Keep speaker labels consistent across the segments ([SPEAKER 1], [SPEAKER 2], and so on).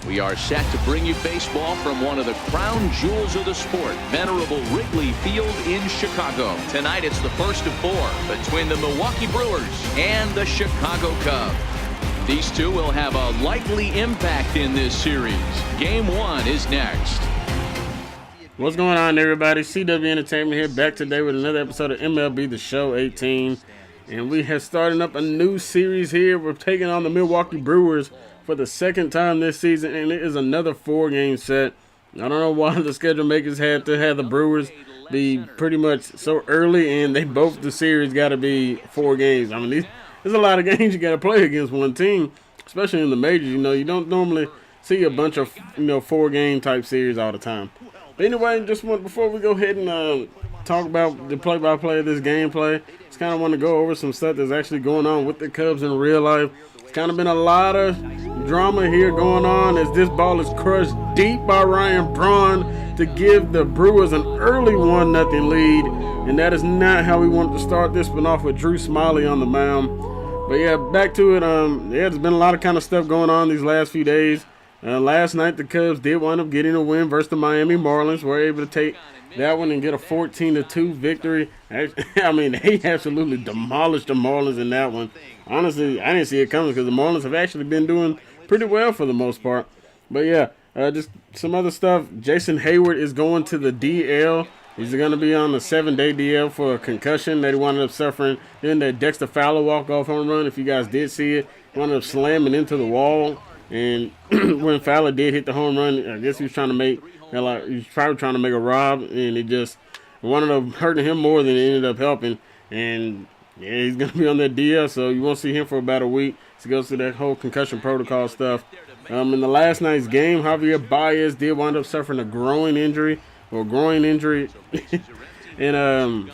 [SPEAKER 1] We are set to bring you baseball from one of the crown jewels of the sport, venerable Wrigley Field in Chicago. Tonight it's the first of four between the Milwaukee Brewers and the Chicago Cubs. These two will have a likely impact in this series. Game one is next.
[SPEAKER 2] What's going on, everybody? CW Entertainment here, back today with another episode of MLB The Show 18. And we have started up a new series here. We're taking on the Milwaukee Brewers for the second time this season, and it is another 4-game set. I don't know why the schedule makers had to have the Brewers be pretty much so early, and the series got to be 4 games. I mean, there's a lot of games you got to play against one team, especially in the majors. You know, you don't normally see a bunch of 4-game type series all the time. But anyway, before we go ahead and talk about the play-by-play of this gameplay, just kind of want to go over some stuff that's actually going on with the Cubs in real life. It's kind of been a lot of drama here going on as this ball is crushed deep by Ryan Braun to give the Brewers an early 1-0 lead, and that is not how we wanted to start this one off with Drew Smyly on the mound. But yeah, back to it. There's been a lot of kind of stuff going on these last few days. Last night the Cubs did wind up getting a win versus the Miami Marlins. Were able to take that one and get a 14-2 victory. I mean, they absolutely demolished the Marlins in that one. Honestly, I didn't see it coming because the Marlins have actually been doing pretty well for the most part. But yeah, just some other stuff. Jason Hayward is going to the DL. He's going to be on the 7-day DL for a concussion that he wound up suffering. Then that Dexter Fowler walk-off home run, if you guys did see it, wound up slamming into the wall. And when Fowler did hit the home run, I guess he was trying to make, he was probably trying to make a rob, and it just wound up hurting him more than it ended up helping. And yeah, he's going to be on that DL, so you won't see him for about a week. So he goes through that whole concussion protocol stuff. In the last night's game, Javier Baez did wind up suffering a groin injury. And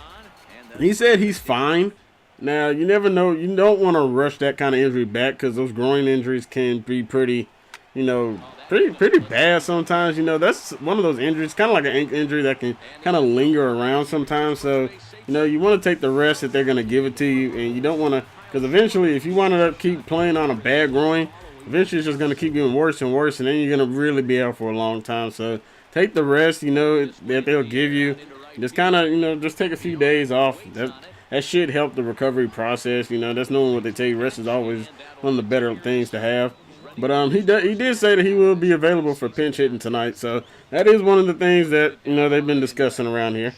[SPEAKER 2] he said he's fine. Now, you never know. You don't want to rush that kind of injury back because those groin injuries can be pretty bad sometimes. You know, that's one of those injuries, kind of like an ankle injury that can kind of linger around sometimes. So, you want to take the rest that they're going to give it to you, and you don't want to, because eventually, if you want to keep playing on a bad groin, eventually it's just going to keep getting worse and worse, and then you're going to really be out for a long time. So, take the rest, that they'll give you. Just kind of, just take a few days off. That should help the recovery process. That's knowing what they tell you. Rest is always one of the better things to have. But he did say that he will be available for pinch hitting tonight. So that is one of the things that they've been discussing around here.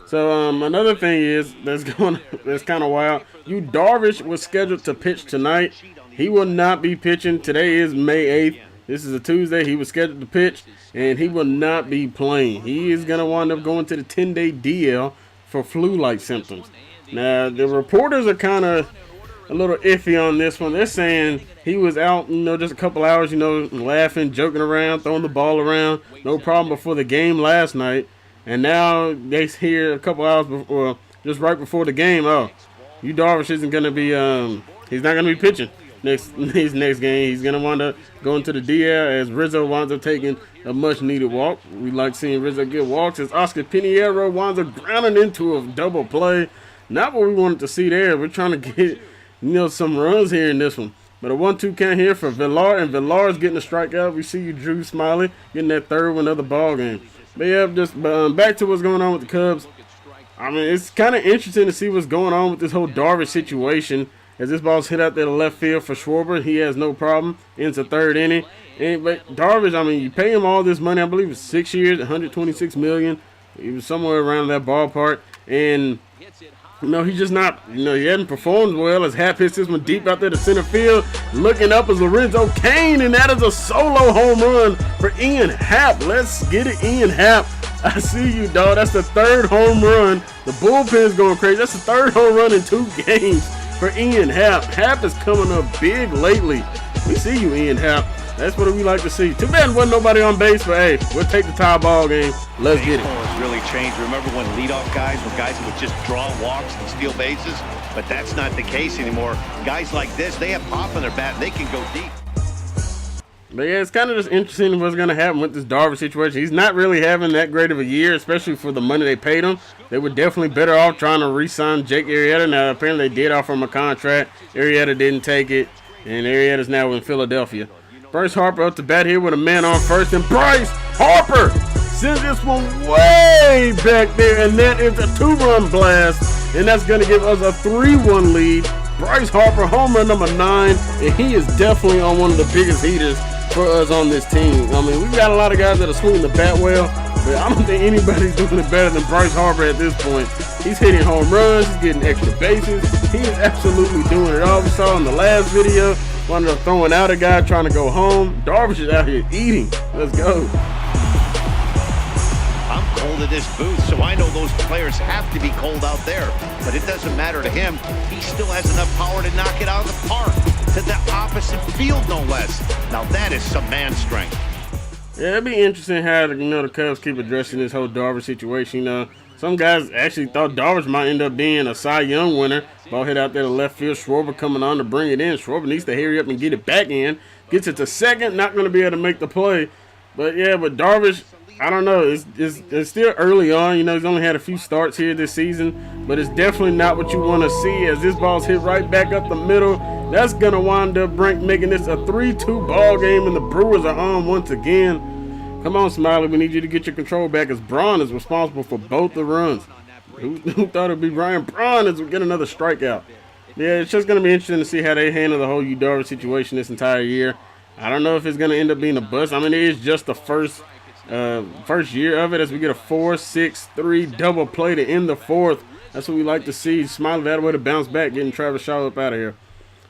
[SPEAKER 2] So another thing is that's kind of wild. Yu Darvish was scheduled to pitch tonight. He will not be pitching. Today is May 8th. This is a Tuesday. He was scheduled to pitch, and he will not be playing. He is going to wind up going to the 10-day DL for flu-like symptoms. Now, the reporters are kind of a little iffy on this one. They're saying he was out, just a couple hours, laughing, joking around, throwing the ball around. No problem before the game last night. And now they hear a couple hours before, just right before the game, Yu Darvish isn't going to be, he's not going to be pitching his next game. He's going to wind up going to the DL as Rizzo winds up taking a much-needed walk. We like seeing Rizzo get walks as Oscar Pinheiro winds up grounding into a double play. Not what we wanted to see there. We're trying to get, some runs here in this one. But a 1-2 count here for Villar, and Villar's getting a strikeout. We see you, Drew Smyly, getting that third one of the ball game. But yeah, just back to what's going on with the Cubs. I mean, it's kind of interesting to see what's going on with this whole Darvish situation. As this ball's hit out there to left field for Schwarber, he has no problem. Ends the third inning. But Darvish, I mean, you pay him all this money. I believe it's 6 years, $126 million. He was somewhere around that ballpark. And he's just not, he hasn't performed well as Happ hits this one deep out there to center field. Looking up is Lorenzo Cain, and that is a solo home run for Ian Happ. Let's get it, Ian Happ. I see you, dog. That's the third home run. The bullpen's going crazy. That's the third home run in 2 games for Ian Happ. Happ is coming up big lately. We see you, Ian Happ. That's what we like to see. Too bad wasn't nobody on base, but hey, we'll take the tie ball game. Let's get it.
[SPEAKER 3] Baseball has really changed. Remember when leadoff guys were guys who would just draw walks and steal bases? But that's not the case anymore. Guys like this, they have pop in their bat. They can go deep.
[SPEAKER 2] But yeah, it's kind of just interesting what's going to happen with this Darvish situation. He's not really having that great of a year, especially for the money they paid him. They were definitely better off trying to re-sign Jake Arrieta. Now, apparently they did offer him a contract. Arrieta didn't take it, and Arrieta's now in Philadelphia. Bryce Harper up to bat here with a man on first, and Bryce Harper sends this one way back there, and that is a 2-run blast, and that's going to give us a 3-1 lead. Bryce Harper, home run number 9, and he is definitely on one of the biggest heaters for us on this team. I mean, we've got a lot of guys that are swinging the bat well, but I don't think anybody's doing it better than Bryce Harper at this point. He's hitting home runs, he's getting extra bases. He is absolutely doing it all. We saw in the last video, wound up throwing out a guy trying to go home. Darvish is out here eating. Let's go.
[SPEAKER 3] I'm cold in this booth, so I know those players have to be cold out there. But it doesn't matter to him. He still has enough power to knock it out of the park. To the opposite field, no less. Now that is some man strength.
[SPEAKER 2] Yeah, it'd be interesting how the Cubs keep addressing this whole Darvish situation. Some guys actually thought Darvish might end up being a Cy Young winner. Ball hit out there to left field. Schwarber coming on to bring it in. Schwarber needs to hurry up and get it back in. Gets it to second. Not going to be able to make the play. But yeah, but Darvish, I don't know. It's still early on. He's only had a few starts here this season. But it's definitely not what you want to see as this ball's hit right back up the middle. That's going to wind up making this a 3-2 ball game, and the Brewers are on once again. Come on, Smiley. We need you to get your control back as Braun is responsible for both the runs. Who thought it'd be Brian Braun as we get another strikeout? Yeah, it's just going to be interesting to see how they handle the whole Yu Darvish situation this entire year. I don't know if it's going to end up being a bust. I mean, it is just the first year of it as we get a 4-6-3 double play to end the fourth. That's what we like to see. Smiley that way to bounce back, getting Travis Shaw up out of here.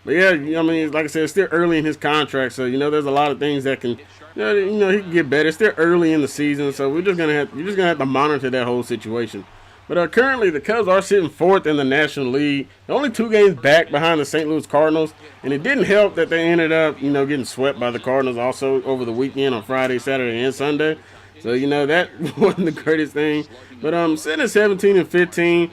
[SPEAKER 2] But yeah, I mean, like I said, it's still early in his contract, so there's a lot of things that can, he can get better. It's still early in the season, so you're just gonna have to monitor that whole situation. But currently, the Cubs are sitting 4th in the National League. They're only 2 games back behind the St. Louis Cardinals, and it didn't help that they ended up, getting swept by the Cardinals also over the weekend on Friday, Saturday, and Sunday. So that wasn't the greatest thing. But sitting at 17 and 15,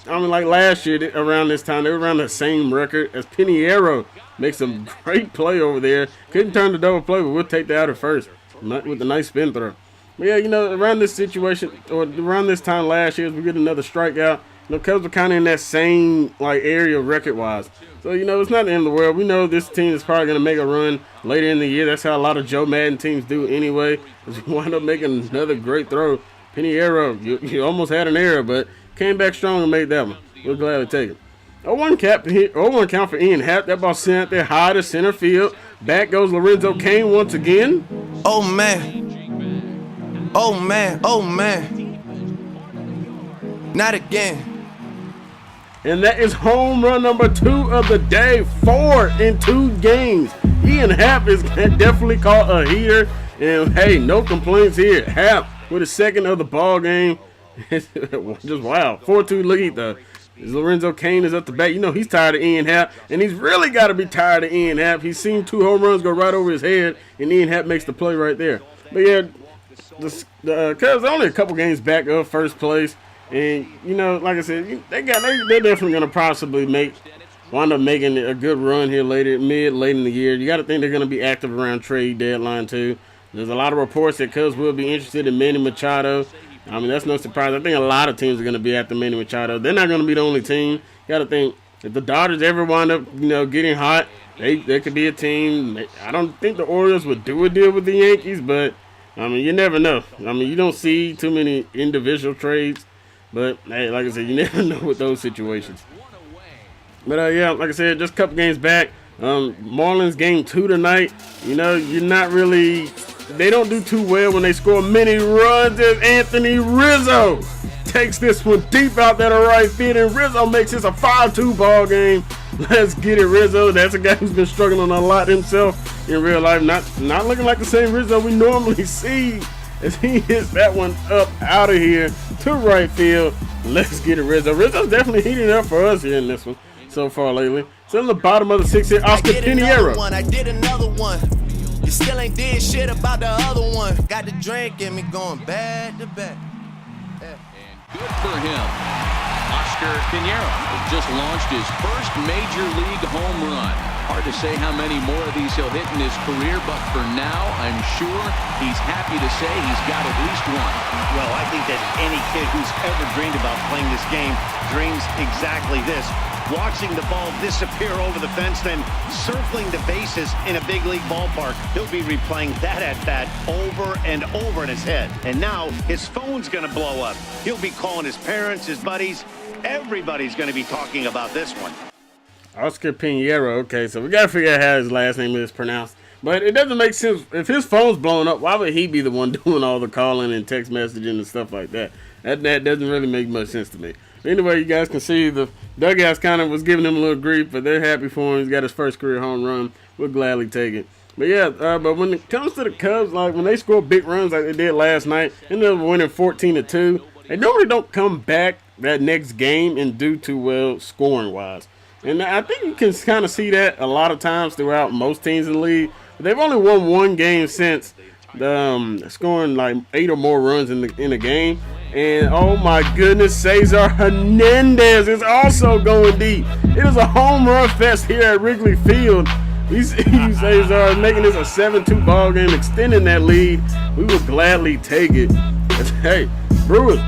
[SPEAKER 2] like last year around this time, they were around the same record as Pinheiro. Makes a great play over there. Couldn't turn the double play, but we'll take that out at first with a nice spin throw. But yeah, around this situation, or around this time last year, as we get another strikeout, Cubs were kind of in that same area record-wise. So, it's not the end of the world. We know this team is probably going to make a run later in the year. That's how a lot of Joe Madden teams do anyway. As we wind up making another great throw. Pinheiro, you almost had an error, but came back strong and made that one. We're glad to take it. 0-1 count for Ian Happ. That ball sent out there high to center field. Back goes Lorenzo Cain once again.
[SPEAKER 4] Oh, man. Oh, man. Oh, man. Not again.
[SPEAKER 2] And that is home run number 2 of the day. 4 in 2 games. Ian Happ is definitely caught a heater. And, hey, no complaints here. Happ with his second of the ball game. Just wow. 4-2 lead, though. As Lorenzo Cain is up to bat. He's tired of Ian Happ. And he's really got to be tired of Ian Happ. He's seen 2 home runs go right over his head. And Ian Happ makes the play right there. But, yeah, the Cubs are only a couple games back of first place. And, like I said, they're definitely going to possibly wind up making a good run here late in the year. You got to think they're going to be active around trade deadline, too. There's a lot of reports that Cubs will be interested in Manny Machado. I mean, that's no surprise. I think a lot of teams are going to be after Manny Machado. They're not going to be the only team. You got to think, if the Dodgers ever wind up, getting hot, they could be a team. I don't think the Orioles would do a deal with the Yankees, but, I mean, you never know. I mean, you don't see too many individual trades. But, hey, like I said, you never know with those situations. But, yeah, like I said, just a couple games back. Marlins game 2 tonight. You're not really – they don't do too well when they score many runs. As Anthony Rizzo takes this one deep out there to right field, and Rizzo makes this a 5-2 ball game. Let's get it, Rizzo. That's a guy who's been struggling a lot himself in real life. Not looking like the same Rizzo we normally see. As he hits that one up out of here to right field. Let's get it, Rizzo. Rizzo's definitely heating up for us here in this one so far lately. So in the bottom of the 6th here, Oscar Pinheiro.
[SPEAKER 4] I did another one. You still ain't did shit about the other one. Got the drink in me going back to back.
[SPEAKER 1] And good for him. Oscar Pinheiro has just launched his first major league home run. Hard to say how many more of these he'll hit in his career, but for now, I'm sure he's happy to say he's got at least one.
[SPEAKER 3] Well, I think that any kid who's ever dreamed about playing this game dreams exactly this. watching the ball disappear over the fence, then circling the bases in a big league ballpark. He'll be replaying that at-bat over and over in his head. And now his phone's going to blow up. He'll be calling his parents, his buddies. Everybody's going to be talking about this one.
[SPEAKER 2] Oscar Pinheiro. Okay, so we got to figure out how his last name is pronounced. But it doesn't make sense. If his phone's blown up, why would he be the one doing all the calling and text messaging and stuff like that? That doesn't really make much sense to me. Anyway, you guys can see the dugouts kind of was giving him a little grief, but they're happy for him. He's got his first career home run. We'll gladly take it. But yeah, but when it comes to the Cubs, like when they score big runs like they did last night, ended up winning 14-2, they normally don't come back that next game and do too well scoring-wise. And I think you can kind of see that a lot of times throughout most teams in the league. But they've only won one game since scoring like 8 or more runs in the game. And oh my goodness, Cesar Hernandez is also going deep. It is a home run fest here at Wrigley Field. Cesar making this a 7-2 ball game, extending that lead. We would gladly take it. Hey, Brewers,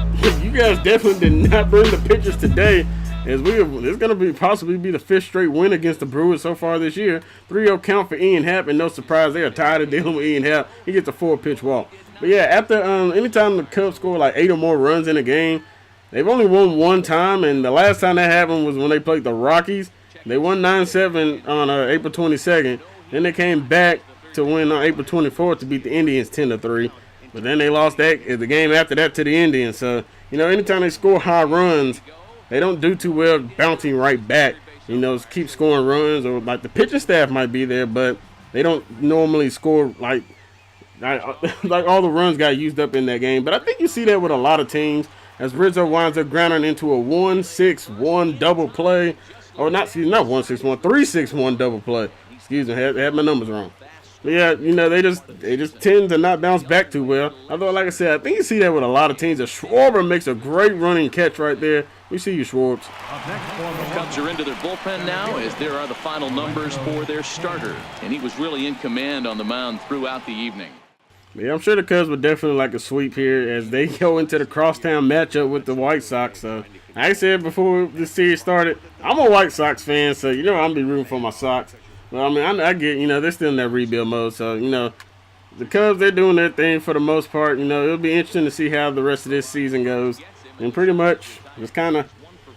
[SPEAKER 2] you guys definitely did not bring the pitchers today. As it's going to possibly be the 5th straight win against the Brewers so far this year. 3-0 count for Ian Happ, and no surprise, they are tired of dealing with Ian Happ. He gets a 4-pitch walk. But yeah, after anytime the Cubs score like 8 or more runs in a game, they've only won one time, and the last time that happened was when they played the Rockies. They won 9-7 on April 22nd. Then they came back to win on April 24th to beat the Indians 10-3. But then they lost the game after that to the Indians. So, anytime they score high runs, they don't do too well bouncing right back. Keep scoring runs, or like the pitching staff might be there, but they don't normally score like all the runs got used up in that game. But I think you see that with a lot of teams as Rizzo winds up grounding into a 1-6-1 double play. Or not 1-6-1, 3-6-1 double play. Excuse me, I had my numbers wrong. But yeah, they just tend to not bounce back too well. Although, like I said, I think you see that with a lot of teams. Schwarber makes a great running catch right there. We see you, Schwarbs.
[SPEAKER 1] Cubs are into their bullpen now as there are the final numbers for their starter. And he was really in command on the mound throughout the evening.
[SPEAKER 2] Yeah, I'm sure the Cubs would definitely like a sweep here as they go into the crosstown matchup with the White Sox. So, like I said before this series started, I'm a White Sox fan, so I'm going to be rooting for my Sox. But, I get, they're still in that rebuild mode. So, the Cubs, they're doing their thing for the most part. It'll be interesting to see how the rest of this season goes. And pretty much, it's kind of,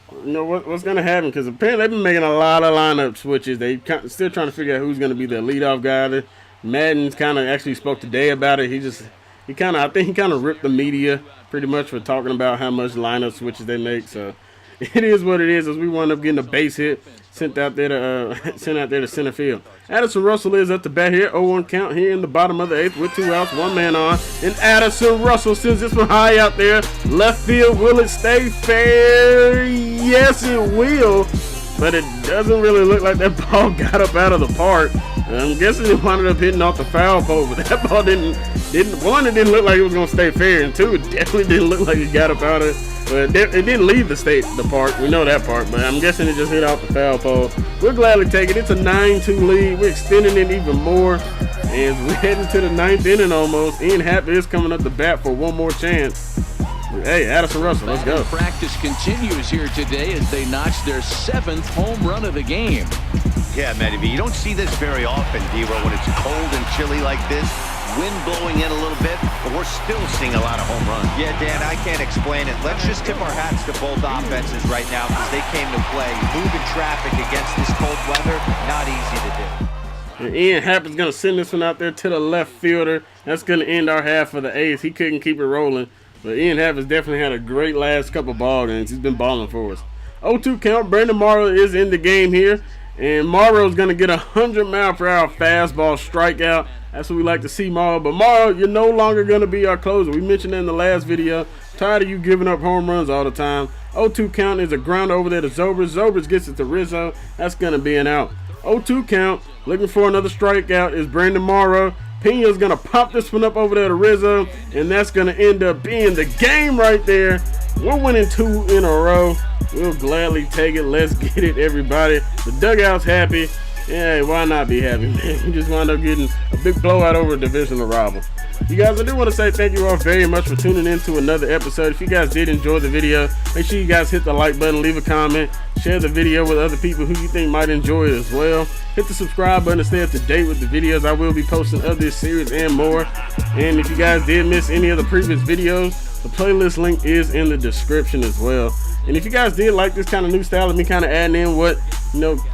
[SPEAKER 2] what's going to happen. Because apparently they've been making a lot of lineup switches. They still trying to figure out who's going to be the leadoff guy. Madden's kind of actually spoke today about it. I think he kind of ripped the media pretty much for talking about how much lineup switches they make. So it is what it is as we wind up getting a base hit sent out there to center field. Addison Russell is at the bat here. 0-1 count here in the bottom of the 8th with 2 outs, 1 man on. And Addison Russell sends this one high out there. Left field, will it stay fair? Yes, it will. But it doesn't really look like that ball got up out of the park. I'm guessing it wound up hitting off the foul pole, but that ball didn't look like it was going to stay fair, and 2, it definitely didn't look like it got up out of it. But it didn't leave the park. We know that part, but I'm guessing it just hit off the foul pole. We'll gladly take it. It's a 9-2 lead. We're extending it even more. And we're heading to the 9th inning almost. Ian Happ is coming up the bat for one more chance. Hey, Addison Russell, let's go.
[SPEAKER 1] Practice continues here today as they notch their 7th home run of the game.
[SPEAKER 3] Yeah, Matty B, you don't see this very often, D-Roll, when it's cold and chilly like this. Wind blowing in a little bit, but we're still seeing a lot of home runs.
[SPEAKER 5] Yeah, Dan, I can't explain it. Let's just tip our hats to both offenses right now because they came to play. Moving traffic against this cold weather, not easy to do.
[SPEAKER 2] And Ian Happ is going to send this one out there to the left fielder. That's going to end our half of the 8th. He couldn't keep it rolling. But Ian Happ has definitely had a great last couple ball games. He's been balling for us. 0-2 count. Brandon Morrow is in the game here. And Morrow's going to get a 100-mile-per-hour fastball strikeout. That's what we like to see, Morrow. But Morrow, you're no longer going to be our closer. We mentioned that in the last video. Tired of you giving up home runs all the time. 0-2 count is a ground over there to Zobrist. Zobrist gets it to Rizzo. That's going to be an out. 0-2 count. Looking for another strikeout is Brandon Morrow. Pena's going to pop this one up over there to Rizzo. And that's going to end up being the game right there. We're winning 2 in a row. We'll gladly take it. Let's get it, everybody. The dugout's happy. Yeah, why not be happy, man? We just wound up getting a big blowout over a divisional rival. You guys, I do want to say thank you all very much for tuning in to another episode. If you guys did enjoy the video, make sure you guys hit the like button, leave a comment, Share the video with other people who you think might enjoy it as well. Hit the subscribe button to stay up to date with the videos I will be posting of this series and more. And if you guys did miss any of the previous videos, the playlist link is in the description as well. And if you guys did like this kind of new style of me kind of adding in what,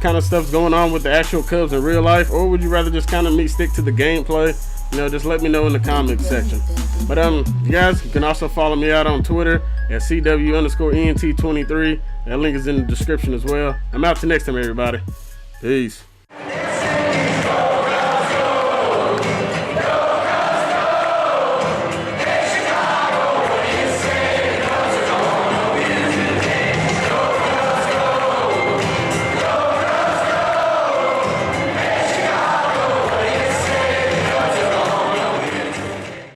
[SPEAKER 2] kind of stuff's going on with the actual Cubs in real life, or would you rather just kind of me stick to the gameplay? Just let me know in the comments section. But you guys, you can also follow me out on Twitter at CW_ENT23. That link is in the description as well. I'm out till next time, everybody. Peace.